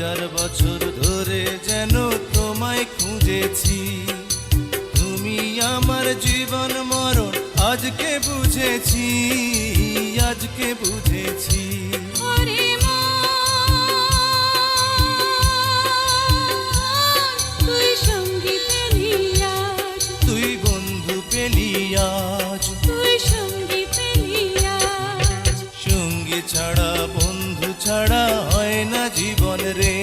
হাজার বছর ধরে যেন তোমায় খুঁজেছি, তুমি আমার জীবন মরণ আজকে বুঝেছি, আজকে বুঝেছি। ওরে তুই সঙ্গী পেলি আজ, তুই বন্ধু পেলি আজ, তুই সঙ্গী পেলি আজ। সঙ্গী ছাড়া বন্ধু ছাড়া হয় না জীবন রে।